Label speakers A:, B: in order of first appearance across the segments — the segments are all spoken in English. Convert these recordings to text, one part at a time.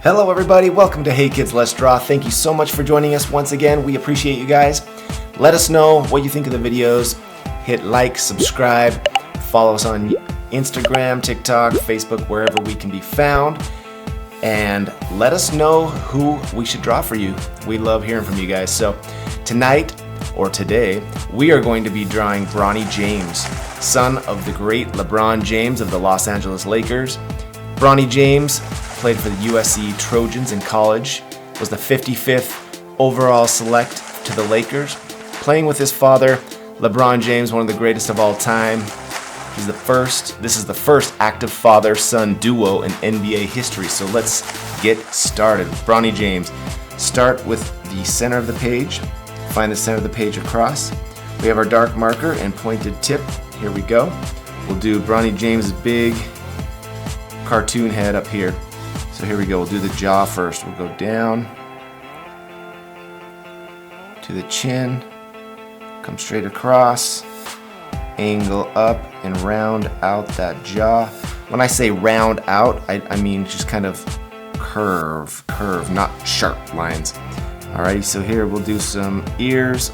A: Hello everybody, welcome to Hey Kids Let's Draw. Thank you so much for joining us once again. We appreciate you guys. Let us know what you think of the videos. Hit like, subscribe, follow us on Instagram, TikTok, Facebook, wherever we can be found. And let us know who we should draw for you. We love hearing from you guys. So tonight, or today, we are going to be drawing Bronny James, son of the great LeBron James of the Los Angeles Lakers. Bronny James played for the USC Trojans in college, was the 55th overall select to the Lakers, playing with his father, LeBron James, one of the greatest of all time. This is the first active father-son duo in NBA history. So let's get started. Bronny James. Start with the center of the page. Find the center of the page across. We have our dark marker and pointed tip. Here we go. We'll do Bronny James' big cartoon head up here. So here we go. We'll do the jaw first. We'll go down to the chin, come straight across, angle up, and round out that jaw. When I say round out, I mean just kind of curve, not sharp lines. Alrighty, so here we'll do some ears,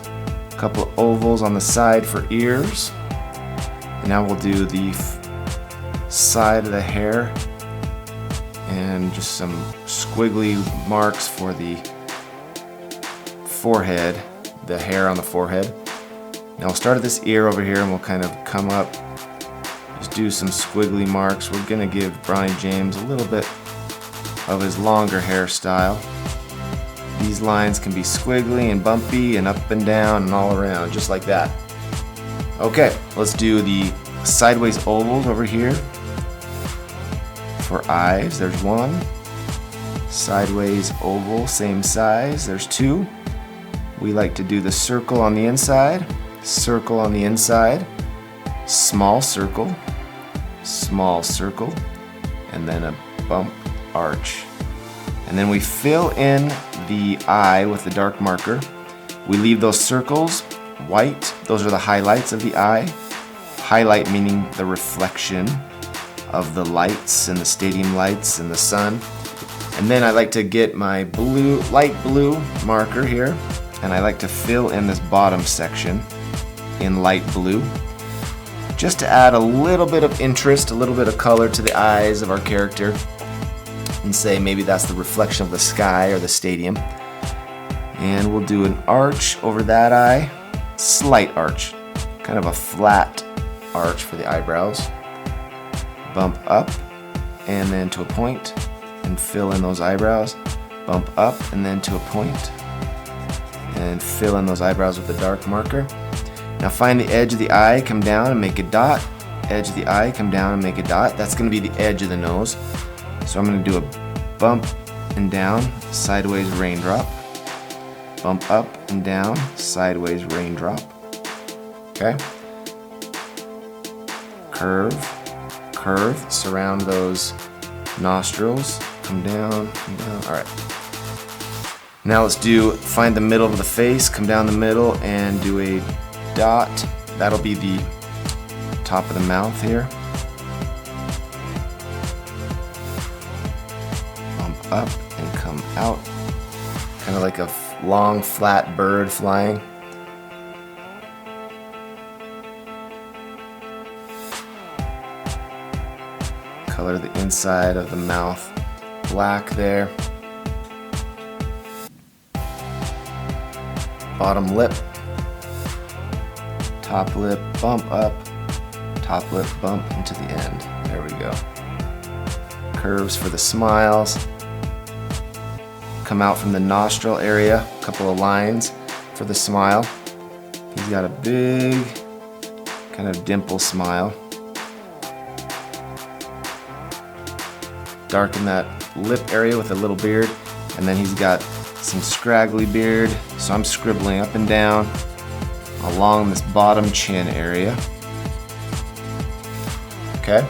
A: a couple of ovals on the side for ears. And now we'll do the side of the hair and just some squiggly marks for the forehead, the hair on the forehead. Now we'll start at this ear over here and we'll kind of come up, just do some squiggly marks. We're gonna give Bronny James a little bit of his longer hairstyle. These lines can be squiggly and bumpy and up and down and all around, just like that. Okay, let's do the sideways ovals over here. For eyes, there's one. Sideways oval, same size, there's two. We like to do the circle on the inside, circle on the inside, small circle, and then a bump arch. And then we fill in the eye with the dark marker. We leave those circles white. Those are the highlights of the eye. Highlight meaning the reflection of the lights and the stadium lights and the sun. And then I like to get my blue, light blue marker here, and I like to fill in this bottom section in light blue, just to add a little bit of interest, a little bit of color to the eyes of our character, and say maybe that's the reflection of the sky or the stadium. And we'll do an arch over that eye, slight arch, kind of a flat arch for the eyebrows. Bump up and then to a point and fill in those eyebrows. Bump up and then to a point and fill in those eyebrows with the dark marker. Now find the edge of the eye, come down and make a dot. Edge of the eye, come down and make a dot. That's going to be the edge of the nose. So I'm going to do a bump and down, sideways raindrop. Bump up and down, sideways raindrop. Okay? Curve, surround those nostrils. Come down, All right. Now let's find the middle of the face, come down the middle and do a dot. That'll be the top of the mouth here. Bump up and come out. Kind of like a long, flat bird flying. Color the inside of the mouth black there. Bottom lip, top lip, bump up, top lip, bump into the end. There we go. Curves for the smiles. Come out from the nostril area, a couple of lines for the smile. He's got a big kind of dimple smile. Darken that lip area with a little beard, and then he's got some scraggly beard, so I'm scribbling up and down along this bottom chin area. Okay,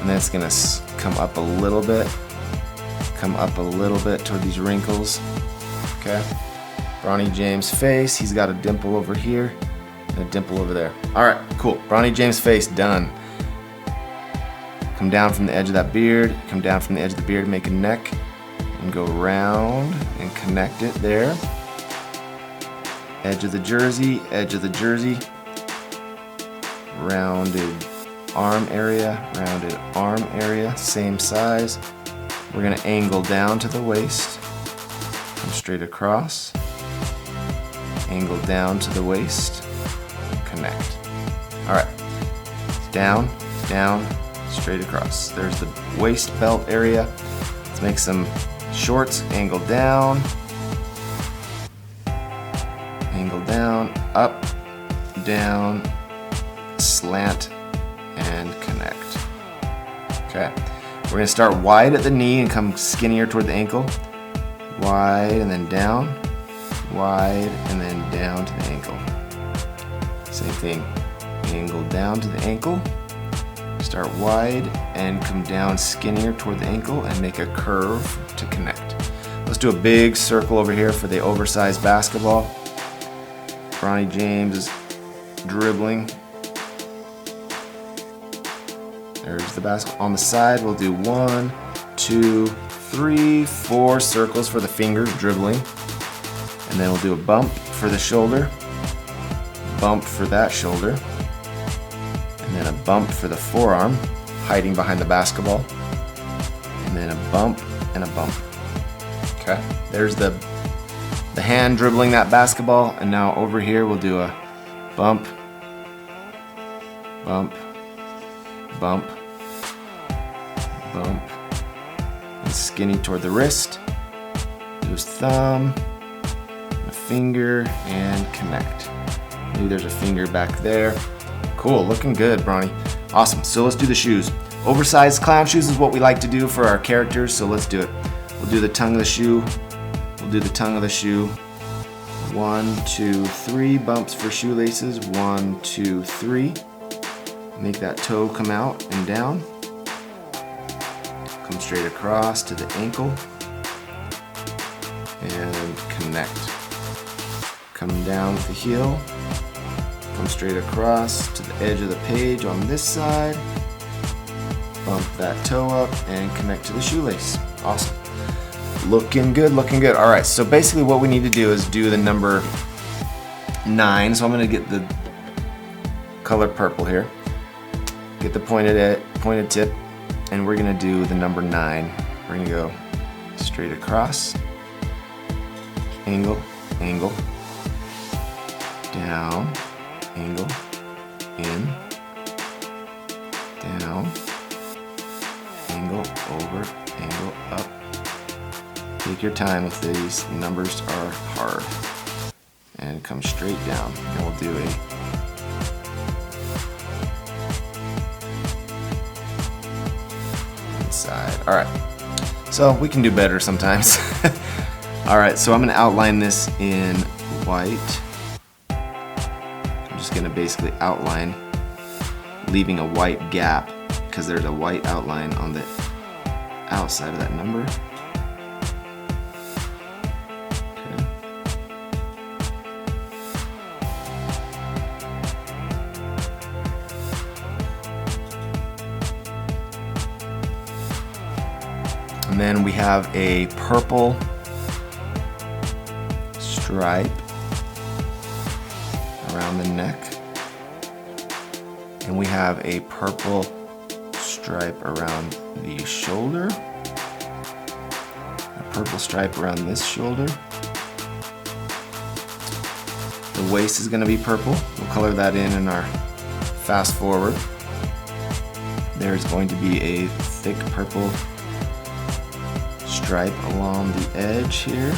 A: and then it's gonna come up a little bit toward these wrinkles. Okay, Bronny James' face, he's got a dimple over here and a dimple over there. All right, cool. Bronny James' face done. Come down from the edge of that beard, come down from the edge of the beard, make a neck, and go round and connect it there. Edge of the jersey, edge of the jersey. Rounded arm area, same size. We're gonna angle down to the waist, come straight across, angle down to the waist, connect. All right, down, down, straight across. There's the waist belt area. Let's make some shorts, angle down, up, down, slant, and connect. Okay, we're gonna start wide at the knee and come skinnier toward the ankle. Wide and then down, wide and then down to the ankle. Same thing, angle down to the ankle, start wide and come down skinnier toward the ankle and make a curve to connect. Let's do a big circle over here for the oversized basketball. Bronny James is dribbling. There's the basketball. On the side, we'll do 1, 2, 3, 4 circles for the fingers dribbling. And then we'll do a bump for the shoulder, bump for that shoulder, and then a bump for the forearm, hiding behind the basketball, and then a bump and a bump. Okay, there's the hand dribbling that basketball, and now over here we'll do a bump, bump, bump, bump, and skinny toward the wrist. Do his thumb, a finger, and connect. Maybe there's a finger back there. Cool, looking good, Bronny. Awesome, so let's do the shoes. Oversized clown shoes is what we like to do for our characters, so let's do it. We'll do the tongue of the shoe. We'll do the tongue of the shoe. 1, 2, 3 bumps for shoelaces. 1, 2, 3. Make that toe come out and down. Come straight across to the ankle. And connect. Come down with the heel. Come straight across to the edge of the page on this side. Bump that toe up and connect to the shoelace. Awesome. Looking good, looking good. All right, so basically what we need to do is do the number 9. So I'm gonna get the color purple here. Get the pointed tip, and we're gonna do the number 9. We're gonna go straight across, angle, angle, down, angle, in, down, angle, over, angle, up. Take your time with these, numbers are hard. And come straight down, and we'll do a inside. All right, so we can do better sometimes. All right, so I'm gonna outline this in white. I'm just gonna basically outline, leaving a white gap, because there's a white outline on the outside of that number. And then we have a purple stripe around the neck. And we have a purple stripe around the shoulder. A purple stripe around this shoulder. The waist is going to be purple. We'll color that in our fast forward. There's going to be a thick purple stripe along the edge here.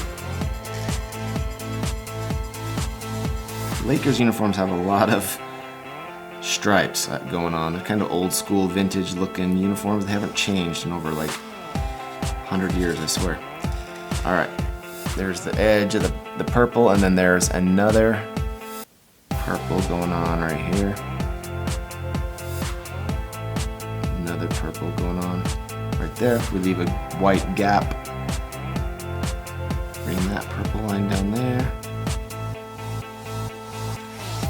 A: Lakers uniforms have a lot of stripes going on. They're kind of old school, vintage looking uniforms. They haven't changed in over like 100 years, I swear. All right, there's the edge of the purple, and then there's another purple going on right here. Another purple going on right there. We leave a white gap. Bring that purple line down there.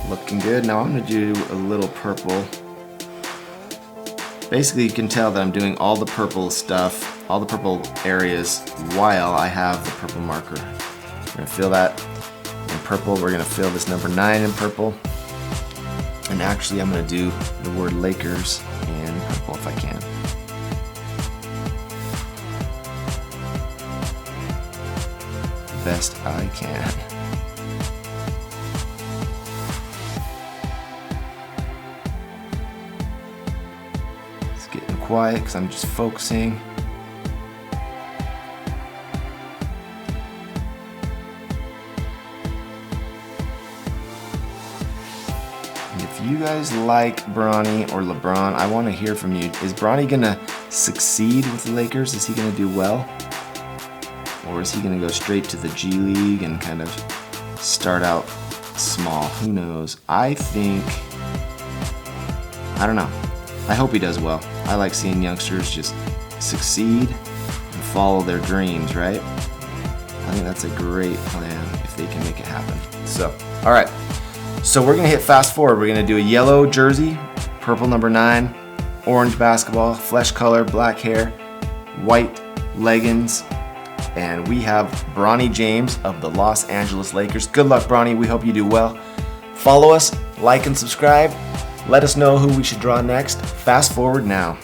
A: Looking good. Now I'm going to do a little purple. Basically, you can tell that I'm doing all the purple stuff all the purple areas while I have the purple marker. We're gonna fill that in purple. We're gonna fill this number 9 in purple. And actually I'm gonna do the word Lakers in purple if I can. Best I can. It's getting quiet because I'm just focusing. And if you guys like Bronny or LeBron, I want to hear from you. Is Bronny gonna succeed with the Lakers? Is he gonna do well? Or is he going to go straight to the G League and kind of start out small? Who knows? I don't know. I hope he does well. I like seeing youngsters just succeed and follow their dreams, right? I think that's a great plan if they can make it happen. So, all right. So we're going to hit fast forward. We're going to do a yellow jersey, purple number 9, orange basketball, flesh color, black hair, white leggings, and we have Bronny James of the Los Angeles Lakers. Good luck, Bronny. We hope you do well. Follow us, like and subscribe. Let us know who we should draw next. Fast forward now.